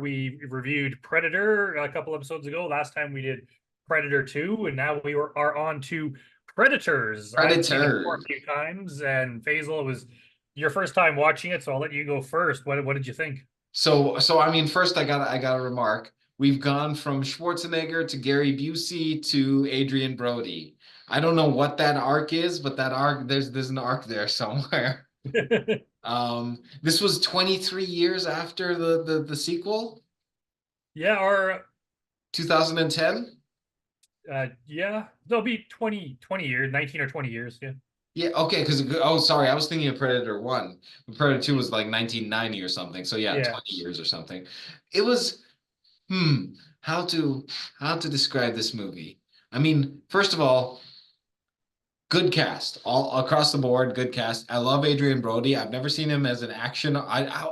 We reviewed Predator a couple episodes ago. Last time we did Predator 2, and now are on to Predators. I've seen it before Predator. a few times, and Faizel, it was your first time watching it, so I'll let you go first. What did you think? So I mean, first I gotta remark, we've gone from Schwarzenegger to Gary Busey to Adrien Brody. I don't know what that arc is, but that arc there's an arc there somewhere. This was 23 years after the sequel, Yeah, or 2010. yeah, there'll be 20 years, 19 or 20 years. Yeah. Yeah, okay, because oh, sorry, I was thinking of Predator 1. Predator 2 was like 1990 or something. So yeah, Yeah. 20 years or something. It was hmm, how to how to describe this movie? I mean, first of all, good cast all across the board. Good cast. I love Adrian Brody. I've never seen him as an action.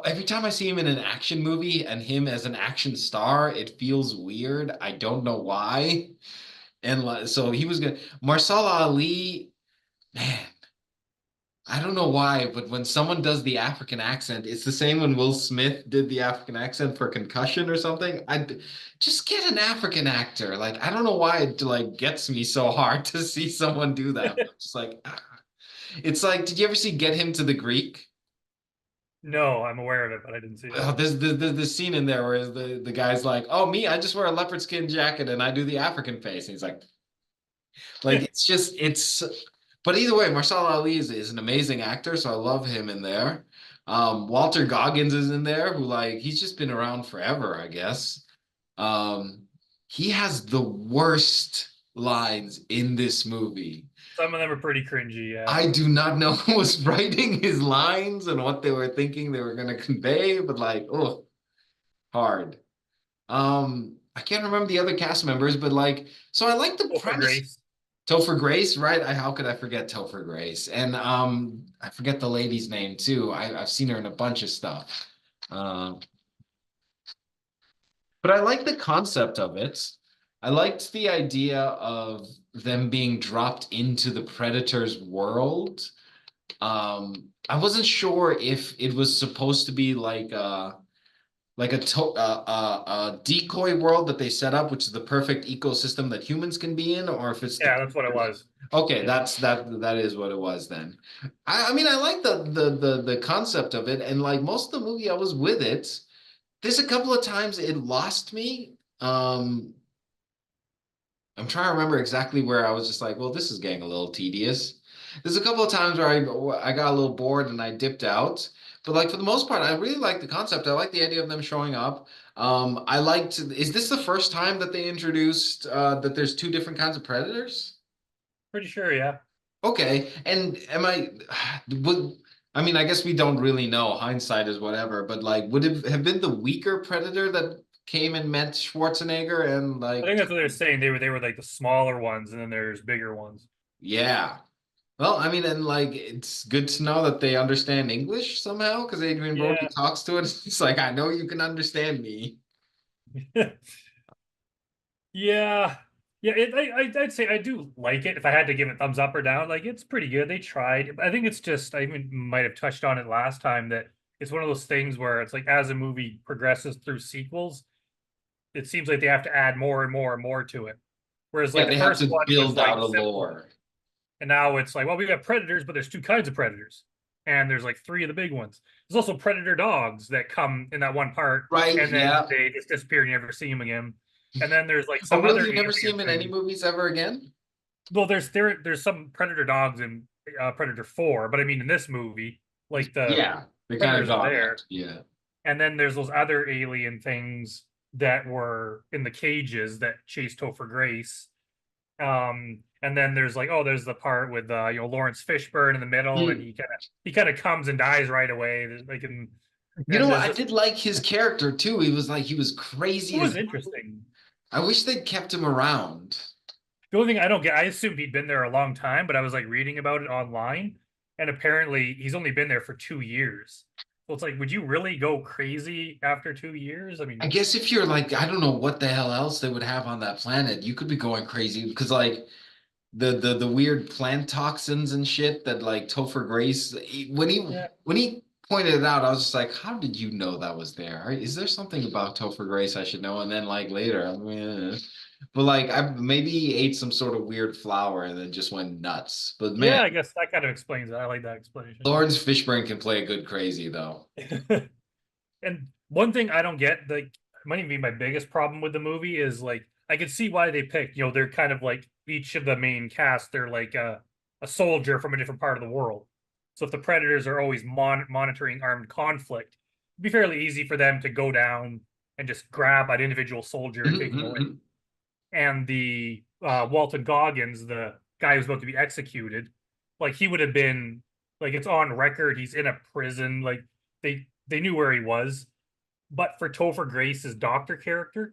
Every time I see him in an action movie and him as an action star, it feels weird. I don't know why. And so he was good. Marcel Ali, man. I don't know why, but when someone does the African accent, it's the same when Will Smith did the African accent for Concussion or something. I just get an African actor. Like I don't know why it like gets me so hard to see someone do that. But just like it's like, did you ever see Get Him to the Greek? No, I'm aware of it, but I didn't see it. Oh, there's the scene in there where the guy's like, "Oh, me, I just wear a leopard skin jacket and I do the African face." And he's like it's just it's but either way, Marcel Ali is an amazing actor, so I love him in there. Walter Goggins is in there, who like he's just been around forever, I guess. Um, he has the worst lines in this movie. Some of them are pretty cringy. Yeah. I do not know who was writing his lines and what they were thinking they were going to convey, but like, oh, hard. I can't remember the other cast members, but like, so I like the Topher premise. Grace. Topher Grace, right? How could I forget Topher Grace? And I forget the lady's name too. I've seen her in a bunch of stuff. Uh, but I like the concept of it. I liked the idea of them being dropped into the Predator's world. I wasn't sure if it was supposed to be like a decoy world that they set up, which is the perfect ecosystem that humans can be in, or if it's the Yeah, that's what it was. okay, Yeah. that is what it was then. I mean, I like the concept of it, and like most of the movie, I was with it. There's a couple of times it lost me. I'm trying to remember exactly where I was just like, well, this is getting a little tedious. There's a couple of times where I got a little bored and I dipped out. But like for the most part, I really like the concept. I like the idea of them showing up. I liked, is this the first time that they introduced that there's two different kinds of predators? Pretty sure, yeah. Okay. And am I would I mean, I guess we don't really know. Hindsight is whatever, but like would it have been the weaker predator that came and met Schwarzenegger and I like think that's what they're saying. They were like the smaller ones, and then there's bigger ones. yeah. Well, I mean, and like it's good to know that they understand English somehow because Adrian Brody Yeah. talks to it. It's like I know you can understand me. Yeah. Yeah, I'd say I do like it. If I had to give it thumbs up or down, like it's pretty good. They tried. I think it's just I even might have touched on it last time that it's one of those things where it's like as a movie progresses through sequels, it seems like they have to add more and more and more to it. Whereas Yeah, like the they have first to one was build like out a simple. lore. And now it's like, well, we got predators, but there's two kinds of predators. And there's like three of the big ones. There's also predator dogs that come in that one part, Right? and then Yeah. they just disappear and you never see them again. And then there's like Oh, some really? other You never see alien him in any thing. movies ever again? Well, there's some predator dogs in Predator 4, but I mean in this movie, like the Yeah, they kind of predators are gone there. out. Yeah. And then there's those other alien things that were in the cages that chased Topher Grace. And then there's like, oh, there's the part with Laurence Fishburne in the middle, and Hmm. he kind of comes and dies right away. Like, You and know what? there's I this. did like his character too. He was It crazy was as interesting. I wish they'd kept him around. The only thing I don't get, I assumed he'd been there a long time, but I was like reading about it online, and apparently he's only been there for 2 years. So it's like, would you really go crazy after 2 years? I I mean, guess if you're like, I don't know what the hell else they would have on that planet, you could be going crazy because like the weird plant toxins and shit that like Topher Grace yeah, when he pointed it out, I was just like, how did you know that was there? Is there something about Topher Grace I should know? And then like later, I mean, but like I maybe he ate some sort of weird flower and then just went nuts. But man, Yeah, I guess that kind of explains it. I like that explanation. Lawrence Fishburne can play a good crazy though. And one thing I don't get, like, might even be my biggest problem with the movie is like I can see why they picked, they're kind of like each of the main cast, they're like a soldier from a different part of the world. So if the predators are always monitoring armed conflict, it'd be fairly easy for them to go down and just grab an individual soldier and take him away. And the Walton Goggins, the guy who's about to be executed, like he would have been like it's on record, he's in a prison, like they knew where he was. But for Topher Grace's doctor character,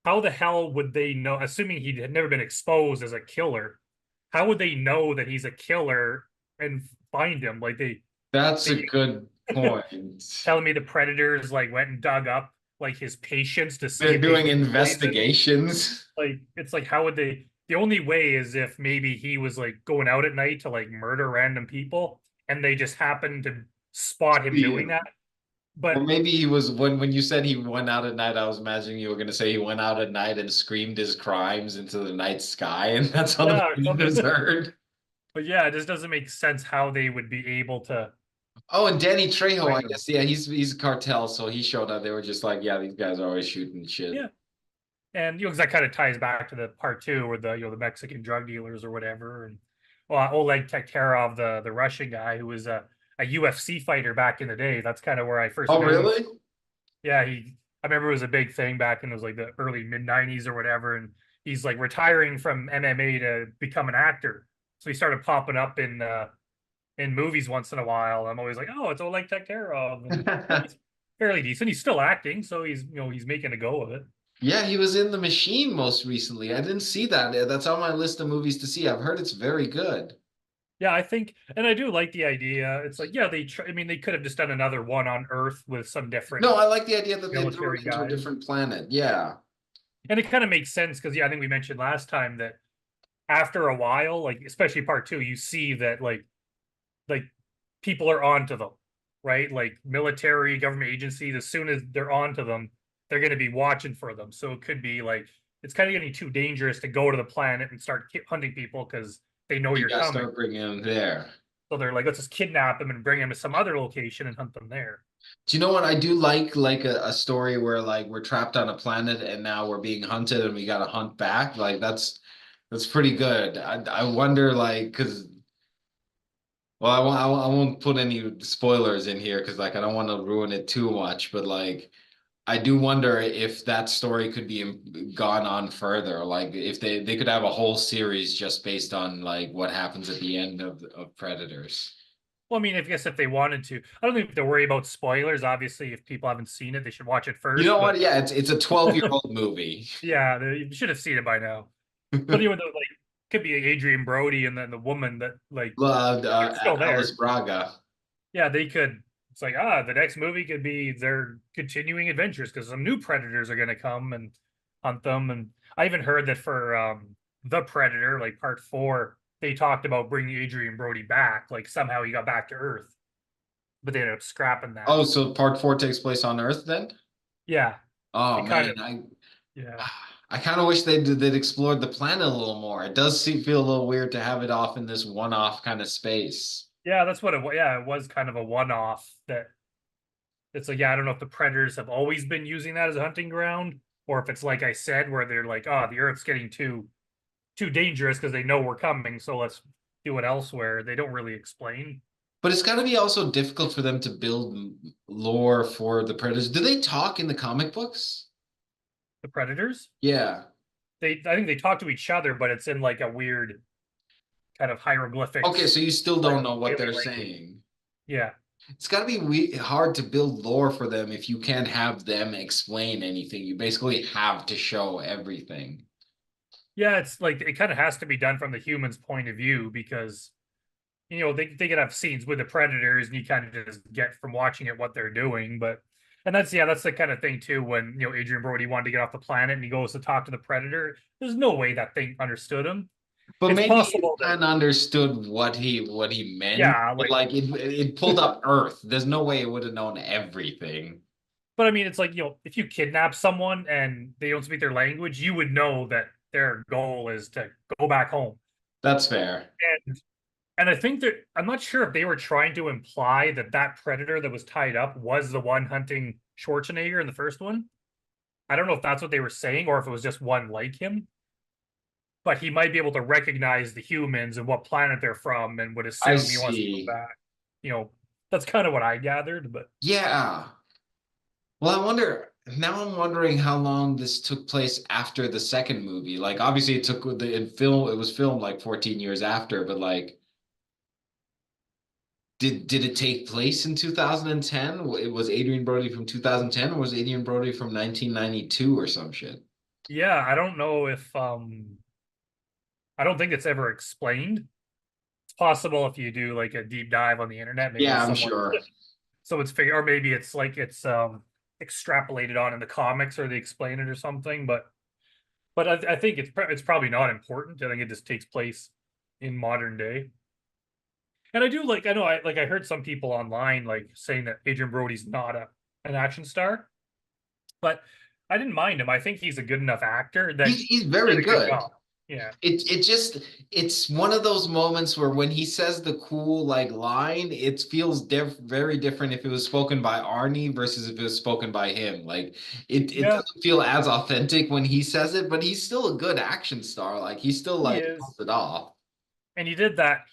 how the hell would they know, assuming he had never been exposed as a killer, how would they know that he's a killer and find him? Like That's a they good point. telling me the predators like went and dug up like his patients to see They're if they doing could be poisoned. investigations. Like it's like how would they, the only way is if maybe he was like going out at night to like murder random people and they just happened to spot him Yeah. doing that. Or But maybe he was when you said he went out at night, I was imagining you were gonna say he went out at night and screamed his crimes into the night sky, and that's how the yeah, or predators something. heard. But yeah, it just doesn't make sense how they would be able to Oh, and Danny Trejo, I find him. guess, yeah, he's a cartel, so he showed up. They were just like, yeah, these guys are always shooting shit. Yeah. And 'cause that kind of ties back to the part two where the the Mexican drug dealers or whatever. And well, Oleg Tektarov, the Russian guy who was a UFC fighter back in the day. That's kind of where I first Oh, knew him. really? Yeah, I remember it was a big thing back in, it was like the early mid 90s or whatever. And he's like retiring from MMA to become an actor. So he started popping up in movies once in a while. I'm always like, oh, it's Oleg Tektarov. And he's fairly decent. He's still acting, so he's he's making a go of it. Yeah, he was in The Machine most recently. I didn't see that. That's on my list of movies to see. I've heard it's very good. Yeah, I think, and I do like the idea. It's like, yeah, I mean, they could have just done another one on Earth with some different No, I like the idea that they threw military it into a guys. different planet. Yeah. And it kind of makes sense because, yeah, I think we mentioned last time that after a while, like especially part two, you see that like people are onto them, right? Like military, government agencies, as soon as they're onto them, they're going to be watching for them. So it could be like it's kind of getting too dangerous to go to the planet and start hunting people because they know You you're gotta coming. start bringing him there. So they're like, let's just kidnap them and bring them to some other location and hunt them there. Do you know what I do like a story where like we're trapped on a planet and now we're being hunted and we gotta hunt back? Like that's pretty good. I wonder like because well I won't put any spoilers in here because like I don't want to ruin it too much, but like I do wonder if that story could be gone on further. Like if they could have a whole series just based on like what happens at the end of Predators. Well, I mean, I guess if they wanted to, I don't think they have to worry about spoilers. Obviously, if people haven't seen it, they should watch it You first. know But what? Yeah, it's a 12-year-old movie. yeah, you should have seen it by now. But even though, like, could be Adrien Brody and then the woman that, like, they're still Alice there. Braga. Yeah, they could. It's like, the next movie could be their continuing adventures because some new predators are going to come and hunt them. And I even heard that for The Predator, like part four, they talked about bringing Adrien Brody back. Like, somehow he got back to Earth, but they ended up scrapping that. Oh, so part four takes place on Earth then? Yeah, Oh it kind man, of, yeah. I kind of wish they'd explored the planet a little more. It does feel a little weird to have it off in this one-off kind of space. Yeah, that's what it was. Yeah, it was kind of a one-off that it's like, yeah, I don't know if the predators have always been using that as a hunting ground, or if it's like I said, where they're like, oh, the Earth's getting too dangerous because they know we're coming, so let's do it elsewhere. They don't really explain But it's got to be also difficult for them to build lore for the Predators. Do they talk in the comic books? the predators. Yeah. I think they talk to each other, but it's in like a weird kind of Okay, hieroglyphics, so you still like don't know what alien they're language. saying. Yeah. It's got to be hard to build lore for them if you can't have them explain anything. You basically have to show everything. Yeah, it's like it kind of has to be done from the human's point of view because they could have scenes with the predators and you kind of just get from watching it what they're doing. But and that's the kind of thing too when Adrian Brody wanted to get off the planet and he goes to talk to the predator. There's no way that thing understood him. But it's maybe it possible that, kind of understood what he meant. yeah, But like, like it pulled up Earth. There's no way it would have known everything. but I mean, it's like, if you kidnap someone and they don't speak their language, you would know that their goal is to go back home. That's fair. And I think that I'm not sure if they were trying to imply that that predator that was tied up was the one hunting Schwarzenegger in the first one. I don't know if that's what they were saying or if it was just one like him, but he might be able to recognize the humans and what planet they're from and would I assume he wants to go see. back. That's kind of what I gathered, but Yeah. Well, I wonder now I'm wondering how long this took place after the second movie. Like obviously it took it was filmed like 14 years after, but like did it take place in 2010? It was Adrien Brody from 2010 or was Adrien Brody from 1992 or some shit? yeah, I don't know if I don't think it's ever explained. It's possible if you do like a deep dive on the internet, maybe Yeah, I'm sure. someone's figure, or maybe it's like it's extrapolated on in the comics or they explain it or something, but I think it's probably not important. I think it just takes place in modern day. And I do like, I know, I heard some people online like saying that Adrian Brody's not an action star, but I didn't mind him. I think he's a good enough actor that He's he did very a good good. job. Yeah. It just it's one of those moments where when he says the cool like line, it feels very different if it was spoken by Arnie versus if it was spoken by him. Like it Yeah, doesn't feel as authentic when he says it, but he's still a good action star. Like he still he like pulls is. it off. And he did that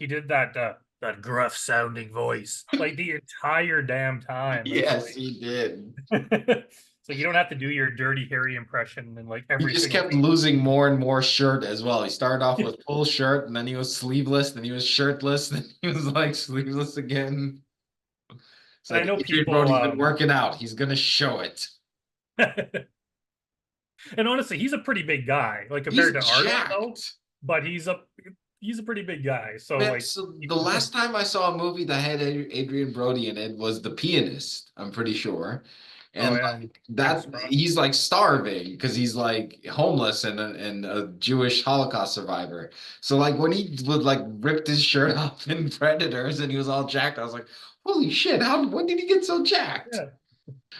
gruff sounding voice like the entire damn time. It's Yes, like he did. it's like you don't have to do your dirty Harry impression in like He every just single kept scene. losing more and more shirt as well. He started off with full shirt, and then he was sleeveless, then he was shirtless, then he was like sleeveless again. It's And I like know Adrian people Brody's been working out. He's gonna show it. and honestly, he's a pretty big guy, like compared He's to Arnold though, jacked. but he's a pretty big guy. So Man, like so the last time I saw a movie that had Adrian Brody in it was The Pianist, I'm pretty sure. oh And yeah, like James that Brown. he's like starving because he's like homeless and a Jewish Holocaust survivor. So like when he would like ripped his shirt off in Predators and he was all jacked, I was like, holy shit, how when did he get so jacked? Yeah.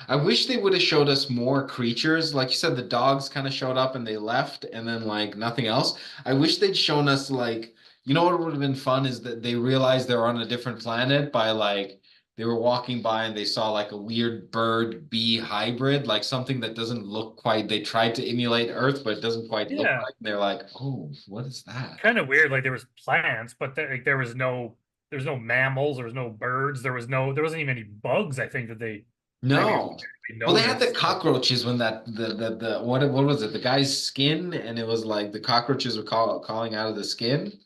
I wish they would have showed us more creatures. Like you said, the dogs kind of showed up and they left, and then like nothing else. I wish they'd shown us like, you know what would have been fun is that they realized they're on a different planet by like they were walking by and they saw like a weird bird bee hybrid, like something that doesn't look quite. They tried to emulate Earth, but it doesn't quite look Yeah. like. And they're like, oh, what is that? Kind of weird. Like there was plants, but like there was no mammals, there was no birds, there wasn't even any bugs, I think, that they maybe No. Well, they had the noticed. cockroaches when that the what was it? The guy's skin, and it was like the cockroaches were calling out of the skin.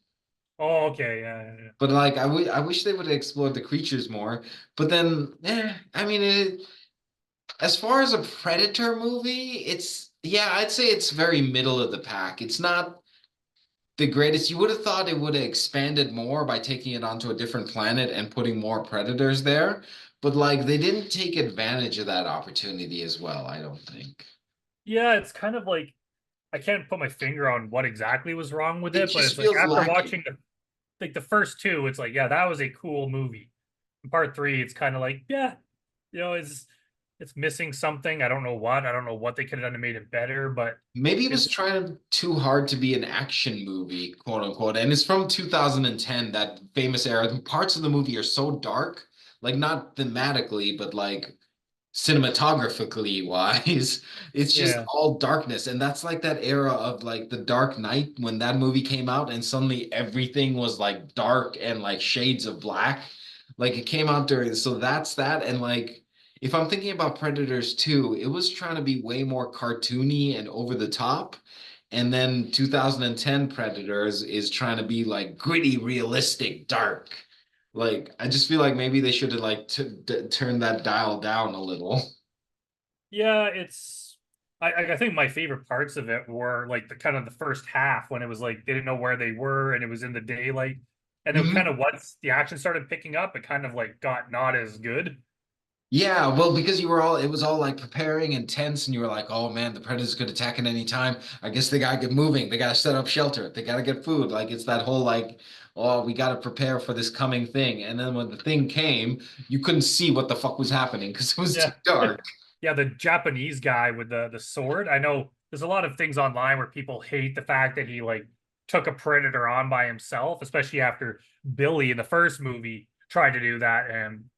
Oh, okay, yeah, yeah, yeah. But like, I wish they would have explored the creatures more. But then, I mean, as far as a Predator movie, it's yeah, I'd say it's very middle of the pack. It's not the greatest. You would have thought it would have expanded more by taking it onto a different planet and putting more predators there. But like, they didn't take advantage of that opportunity as well, I don't think. Yeah, it's kind of like I can't put my finger on what exactly was wrong with It it, but just it's like feels after lacking. watching the first two, it's like, yeah, that was a cool movie. In part three, it's kind of like, yeah, it's missing something. I don't know what. I don't know what they could have done to made it better, but Maybe it was it's trying too hard to be an action movie, quote unquote. And it's from 2010, that famous era. The parts of the movie are so dark, like not thematically, but like cinematographically wise. It's just yeah, all darkness. And that's like that era of like The Dark Knight when that movie came out and suddenly everything was like dark and like shades of black. Like it came out during, so that's that. And like, if I'm thinking about Predators 2, it was trying to be way more cartoony and over the top. And then 2010 Predators is trying to be like gritty, realistic, dark. Like, I just feel like maybe they should have like turned that dial down a little. yeah. It's I think my favorite parts of it were like the kind of the first half when it was like they didn't know where they were and it was in the daylight, and then kind Mhm. of once the action started picking up, it kind of like got not as good. Yeah, well, because you were all, it was all like preparing and tense, and you were like, oh man, the predators could attack at any time. I guess they gotta get moving. They gotta set up shelter. They gotta get food. Like it's that whole like, oh, we gotta prepare for this coming thing. And then when the thing came, you couldn't see what the fuck was happening because it was too Yeah. dark. Yeah, the Japanese guy with the sword. I know there's a lot of things online where people hate the fact that he like took a predator on by himself, especially after Billy in the first movie tried to do that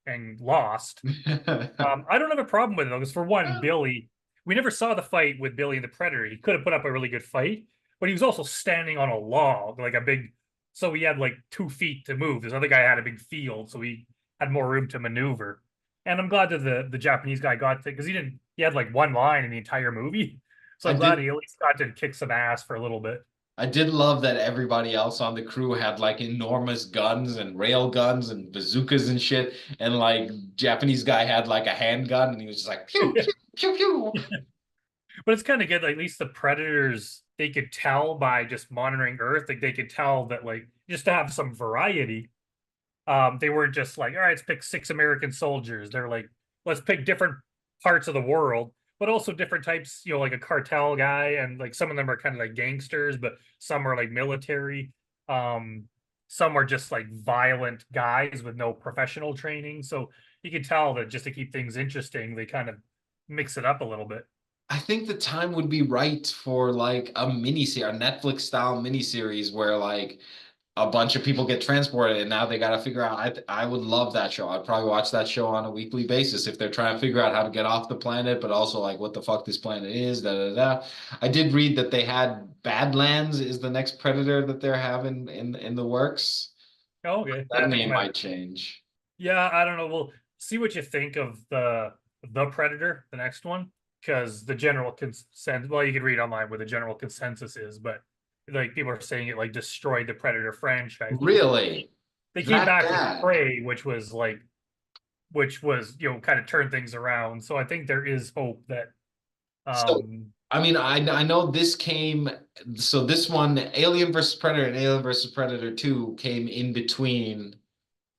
and lost. I don't have a problem with it though, because for one, Billy, we never saw the fight with Billy and the Predator. He could have put up a really good fight, but he was also standing on a log, like a big, so he had like 2 feet to move. This other guy had a big field, so he had more room to maneuver. And I'm glad that the Japanese guy got to, because he had like one line in the entire movie. So I I'm glad did he at least got to kick some ass for a little bit. I did love that everybody else on the crew had like enormous guns and rail guns and bazookas and shit, and like Japanese guy had like a handgun, and he was just like pew pew pew pew. But it's kind of good. Like, at least the predators, they could tell by just monitoring Earth. Like they could tell that, like, just to have some variety. They weren't just like, all right, let's pick 6 American soldiers. They're like, let's pick different parts of the world, but also different types. Like a cartel guy, and like some of them are kind of like gangsters, but some are like military. Um, some are just like violent guys with no professional training. So you can tell that just to keep things interesting, they kind of mix it up a little bit. I think the time would be right for like a miniseries, a Netflix style miniseries where like a bunch of people get transported and now they got to figure out. I would love that show. I'd probably watch that show on a weekly basis if they're trying to figure out how to get off the planet, but also like what the fuck this planet is. Da da da. I did read that they had Badlands is the next predator that they're having in the works. Oh, okay, yeah, That I think name you might. might change. Yeah, I don't know. We'll see what you think of the Predator, the next one, because the general consent. Well, you can read online what the general consensus is, but like people are saying it like destroyed the Predator franchise. But Really? they came That back with bad? Prey, which was kind of turned things around. So I think there is hope that So, um I mean, I know this came, so this one, Alien versus Predator and Alien versus Predator 2 came in between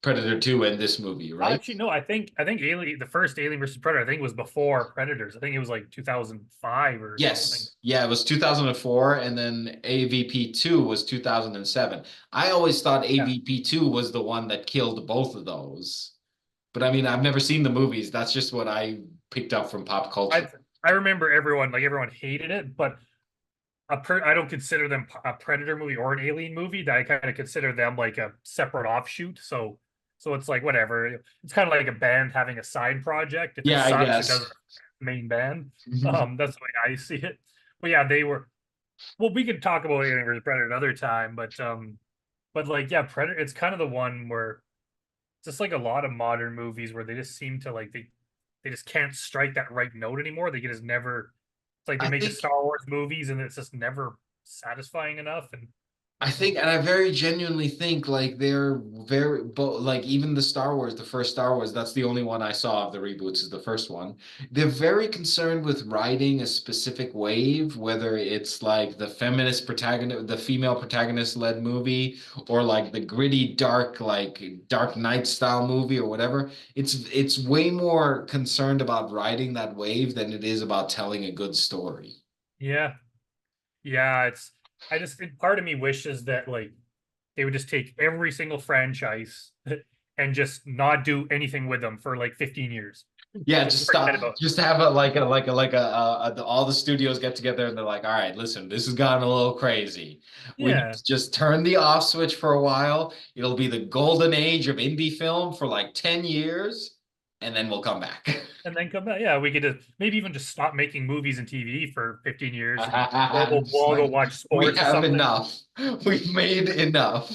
Predator 2 and this movie, right? actually no, I think Alien the first Alien versus Predator I think was before Predators. I think it was like 2005 or something. Yes. Yeah, it was 2004, and then AVP 2 was 2007. I always thought Yeah. AVP 2 was the one that killed both of those. But I mean, I've never seen the movies. That's just what I picked up from pop culture. I remember everyone hated it, but I don't consider them a Predator movie or an Alien movie. I kind of consider them like a separate offshoot. So it's like whatever. It's kind of like a band having a side project. If it Yeah, I sucks, it doesn't guess. affect the main band. That's the way I see it. But yeah, they were. Well, we could talk about Alien vs Predator another time, but like yeah, Predator. It's kind of the one where just like a lot of modern movies where they just seem to like they just can't strike that right note anymore. They just never. It's like they I make the think Star Wars movies and it's just never satisfying enough. And I think, and I very genuinely think like they're very, but like even the Star Wars, the first Star Wars, that's the only one I saw of the reboots is the first one. They're very concerned with riding a specific wave, whether it's like the feminist protagonist, the female protagonist led movie, or like the gritty, dark, like Dark Knight style movie or whatever. It's way more concerned about riding that wave than it is about telling a good story. yeah, yeah, it's part of me wishes that like they would just take every single franchise and just not do anything with them for like 15 years. Yeah, Just just forget stop. about Just have all the studios get together and they're like, all right, listen, this has gotten a little crazy. it. We need Yeah, to just turn the off switch for a while. It'll be the golden age of indie film for like 10 years, and then we'll come back. and then come back. Yeah, we could just maybe even just stop making movies and TV for 15 years and we'll Just all go like, watch we sports or have something. enough. We've made enough.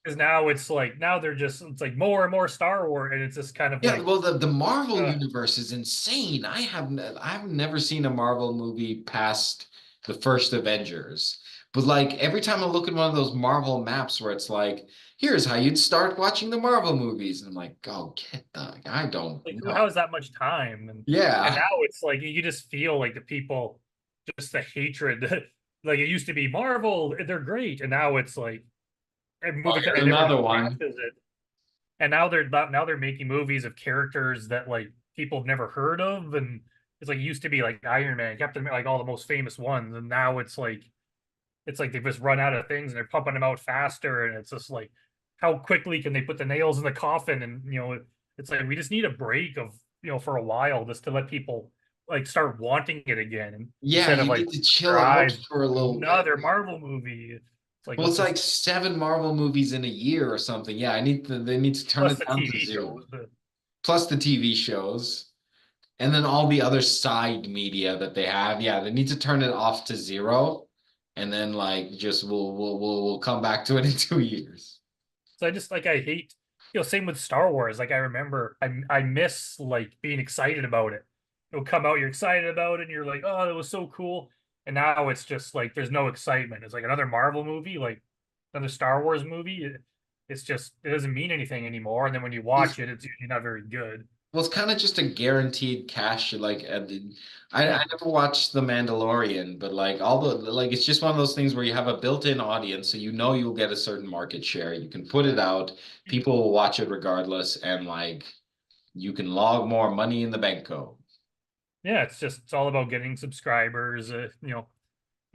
Because now it's like now they're just it's like more and more Star Wars and it's just kind of Yeah, like well, the Marvel uh, universe is insane. I've never seen a Marvel movie past the first Avengers. But like every time I look at one of those Marvel maps where it's like, here's how you'd start watching the Marvel movies, and I'm like, oh, get the, I don't like who know. has that much time and Yeah, now it's like you just feel like the people just the hatred like it used to be Marvel they're great and now it's like and oh, movie here's and everyone another one. trashes it and now they're making movies of characters that like people have never heard of, and it's like it used to be like Iron Man, Captain America, like all the most famous ones, and now it's like they've just run out of things and they're pumping them out faster, and it's just like how quickly can they put the nails in the coffin, and it's like we just need a break of for a while just to let people like start wanting it again, and Yeah, instead of you like need to chill their out eyes for a little bit. another Marvel movie. It's like Well, let's it's like just 7 Marvel movies in a year or something. Yeah, they need to turn plus it the down to TV zero. shows. The, Plus the TV shows. And then all the other side media that they have. Yeah, they need to turn it off to zero. And then like just we'll come back to it in 2 years. so I just like I hate same with Star Wars. Like I remember I miss like being excited about it. It'll come out, you're excited about it, and you're like, oh, that was so cool. And now it's just like there's no excitement. It's like another Marvel movie, like another Star Wars movie. It's just it doesn't mean anything anymore. And then when you watch it, it's usually not very good. Well, it's kind of just a guaranteed cash. Like, I Yeah. never watched The Mandalorian, but like all the like, it's just one of those things where you have a built-in audience, so you know you'll get a certain market share. You can put it out, people will watch it regardless, and like you can log more money in the banco. Yeah, it's all about getting subscribers. It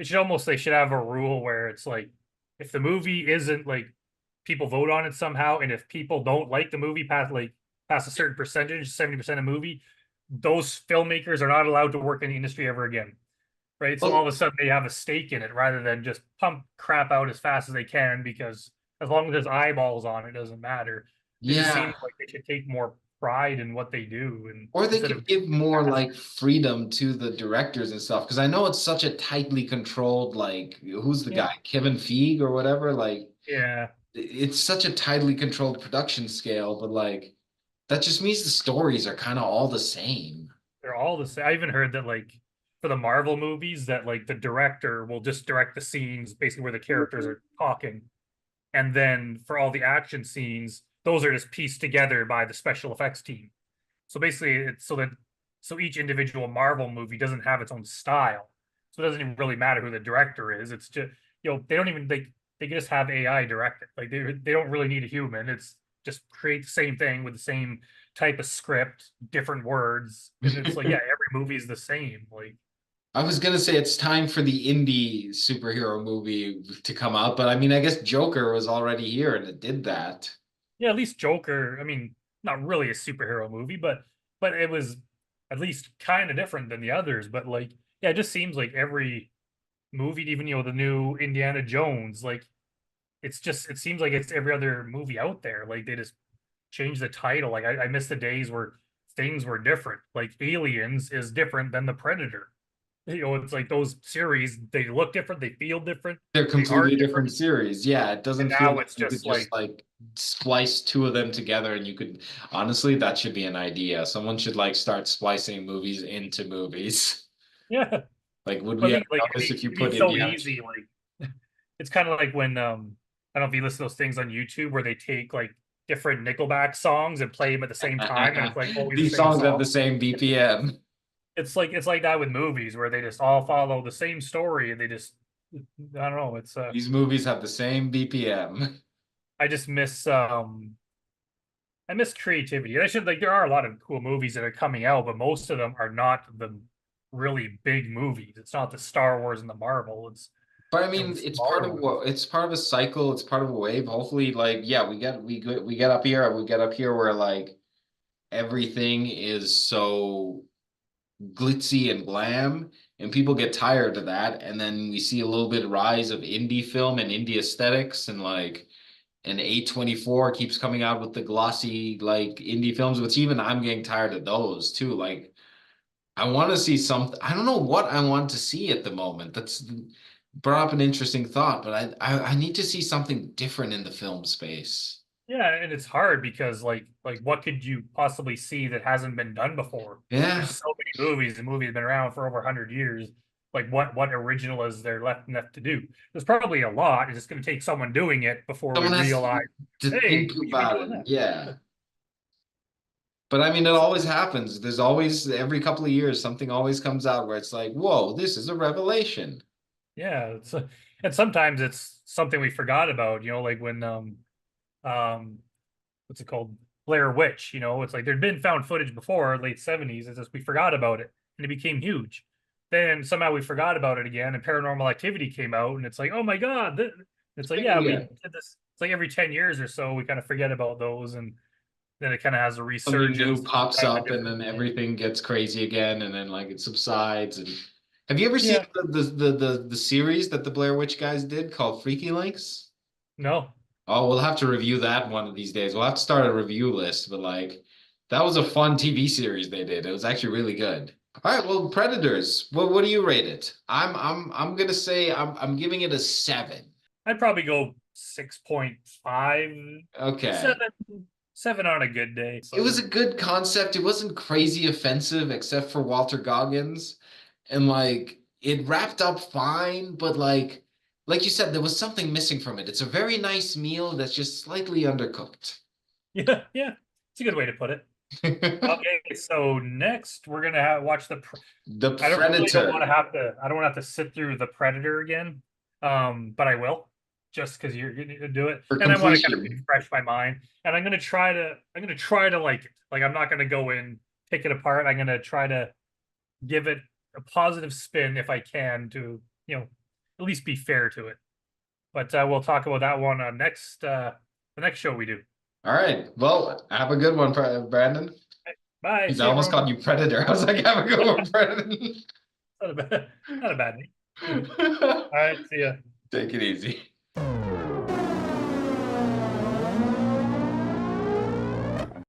should almost they should have a rule where it's like if the movie isn't like people vote on it somehow, and if people don't like the movie past a certain percentage, 70% of movie, those filmmakers are not allowed to work in the industry ever again. Right. So all Well, of a sudden they have a stake in it rather than just pump crap out as fast as they can because as long as there's eyeballs on it, it doesn't matter. It just yeah. seems like they should take more pride in what they do and Or they instead of could give more past. like freedom to the directors and stuff. Because I know it's such a tightly controlled, like, who's the Yeah. guy? Kevin Feige or whatever? Like, Yeah. it's such a tightly controlled production scale, but like that just means the stories are kind of all the same. They're all the same. I even heard that like for the Marvel movies that like the director will just direct the scenes basically where the characters are talking. And then for all the action scenes, those are just pieced together by the special effects team. So basically it's so each individual Marvel movie doesn't have its own style. So it doesn't even really matter who the director is. It's just they don't even they can just have AI direct it. Like they don't really need a human. It's just create the same thing with the same type of script, different words, and it's like yeah, every movie is the same. Like I was gonna say it's time for the indie superhero movie to come out, but I mean, I guess Joker was already here and it did that. yeah, at least Joker. I mean, not really a superhero movie, but it was at least kind of different than the others. But like yeah, it just seems like every movie, even the new Indiana Jones, like it seems like it's every other movie out there. Like they just change the title. Like I miss the days where things were different. Like Aliens is different than the Predator. It's like those series, they look different, they feel different, They're they are completely different. different series. Yeah, it And doesn't feel now like it's you could just just like, like splice two of them together and you could honestly, that should be an idea. Someone should like start splicing movies into movies. yeah. Like, would But we ever like notice if you it'd be put so Indiana? easy. Like it's kind of like when I don't know if you listen to those things on YouTube where they take like different Nickelback songs and play them at the same time, and it's like always the These same songs have song. the same BPM. It's like that with movies where they just all follow the same story and they just I don't know. These movies have the same BPM. I just miss creativity. I should like there are a lot of cool movies that are coming out, but most of them are not the really big movies. It's not the Star Wars and the Marvel. It's But I the mean, it's part smaller of ones. what it's part of a cycle. It's part of a wave. Hopefully, like, yeah, we get up here. We get up here where like everything is so glitzy and glam, and people get tired of that. And then we see a little bit rise of indie film and indie aesthetics, and like, and A24 keeps coming out with the glossy like indie films, which even I'm getting tired of those too. Like, I want to see something. I don't know what I want to see at the moment. That's brought up an interesting thought, but I need to see something different in the film space. Yeah, and it's hard because like what could you possibly see that hasn't been done before? Yeah, There's so many movies. The movie's been around for over 100 years. Like what original is there left to do? There's probably a lot. It's just going to take someone doing it before we someone has realize, to hey, think we should be about doing it. that. Yeah. But I mean, it always happens. There's always, every couple of years, something always comes out where it's like, whoa, this is a revelation. Yeah, and sometimes it's something we forgot about. Like when what's it called? Blair Witch, it's like there'd been found footage before, late 70s. It's just we forgot about it and it became huge. Then somehow we forgot about it again, and Paranormal Activity came out, and it's like, oh my God. It's like, yeah, we Yeah. did this. It's like every 10 years or so, we kind of forget about those, and then it kind of has a Something new resurgence pops kind of a up and different then name. everything gets crazy again and then like it subsides. And have you ever seen Yeah, the series that the Blair Witch guys did called Freaky Links? no. Oh, we'll have to review that one of these days. We'll have to start a review list, but like that was a fun TV series they did. It was actually really good. All right, well, Predators. What do you rate it? I'm gonna say I'm giving it a 7. I'd probably go 6.5, Okay. 7, 7 on a good day. It was So a good concept. It wasn't crazy offensive except for Walter Goggins. And like it wrapped up fine, but like you said, there was something missing from it. It's a very nice meal that's just slightly undercooked. yeah, yeah, it's a good way to put it. Okay, so next we're gonna watch The I don't really don't want to Predator. have to. I don't want to have to sit through the Predator again. But I will, just because you're going to do it, For and I want to kind of completion. refresh my mind. And I'm gonna try to. I'm gonna try to like it. Like I'm not gonna go in, pick it apart. I'm gonna try to give it a positive spin if I can to, at least be fair to it. But we'll talk about that one on the next show we do. All right. Well, have a good one, Brandon. Bye. Jeez, I See you, almost called Ronan. you Predator. I was like, have a good one, Brandon. Not a bad, not a bad name. All right. See ya. Take it easy.